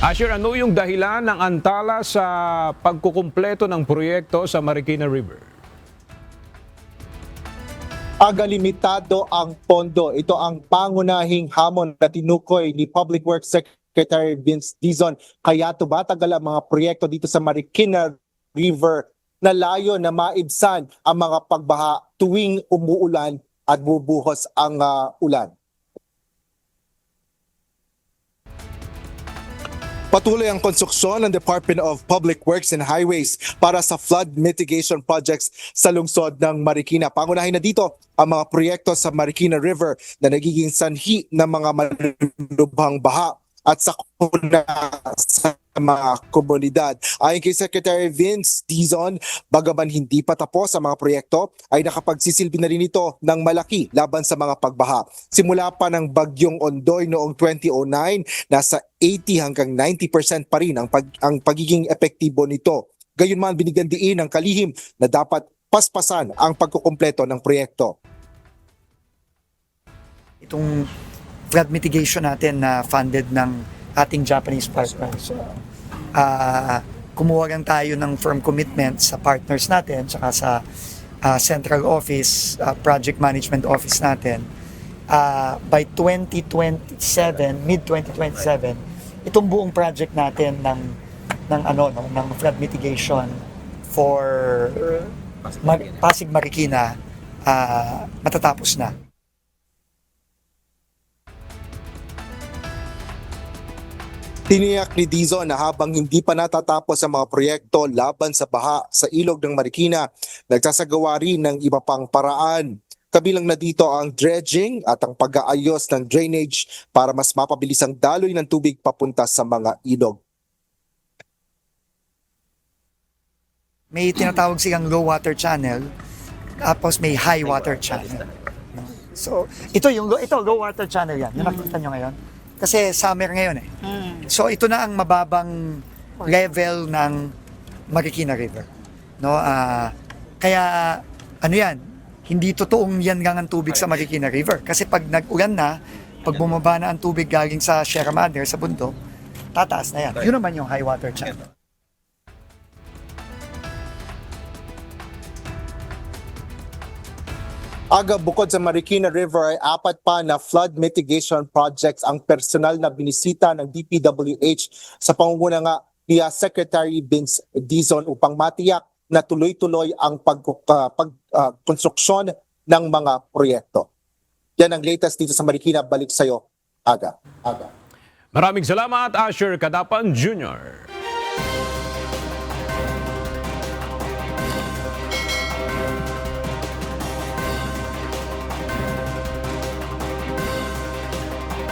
Asher, ano yung dahilan ng antala sa pagkukumpleto ng proyekto sa Marikina River? Limitado ang pondo. Ito ang pangunahing hamon na tinukoy ni Public Works Secretary Vince Dizon. Kaya tumatagal ang mga proyekto dito sa Marikina River na layo na maibsan ang mga pagbaha tuwing umuulan at bubuhos ang ulan. Patuloy ang konstruksyon ng Department of Public Works and Highways para sa flood mitigation projects sa lungsod ng Marikina. Pangunahin na dito ang mga proyekto sa Marikina River na nagiging sanhi ng mga malulubhang baha at sakuna sa mga komunidad. Ayon kay Secretary Vince Dizon, bagaman hindi pa tapos ang mga proyekto, ay nakapagsisilbi na rin ito ng malaki laban sa mga pagbaha. Simula pa ng bagyong Ondoy noong 2009, nasa 80 hanggang 90% pa rin ang pagiging epektibo nito. Gayunman, binigyan diin ng kalihim na dapat paspasan ang pagkukumpleto ng proyekto. Itong flood mitigation natin na funded ng ating Japanese partners. Kumuha lang tayo ng firm commitment sa partners natin tsaka sa central office, project management office natin. By 2027, mid-2027, itong buong project natin ng flood mitigation for Pasig Marikina matatapos na. Tiniyak ni Dizon na habang hindi pa natatapos ang mga proyekto laban sa baha sa ilog ng Marikina, nagsasagawa rin ng iba pang paraan. Kabilang na dito ang dredging at ang pag-aayos ng drainage para mas mapabilis ang daloy ng tubig papunta sa mga ilog. May tinatawag silang low water channel, tapos may high water channel. So, ito low water channel yan. Yung nakikita nyo ngayon. Kasi summer ngayon eh. So ito na ang mababang level ng Marikina River. No, kaya ano yan, hindi totoong yan lang ang tubig sa Marikina River. Kasi pag nag-ulan na, pag bumaba na ang tubig galing sa Sierra Madre, sa bundok, tataas na yan. Yun naman yung high water channel. Bukod sa Marikina River ay 4 pa na flood mitigation projects ang personal na binisita ng DPWH sa pangunguna nga ni Secretary Vince Dizon upang matiyak na tuloy-tuloy ang pagkonstruksyon ng mga proyekto. Yan ang latest dito sa Marikina. Balik sa'yo, Aga. Maraming salamat, Asher Cadapan Jr.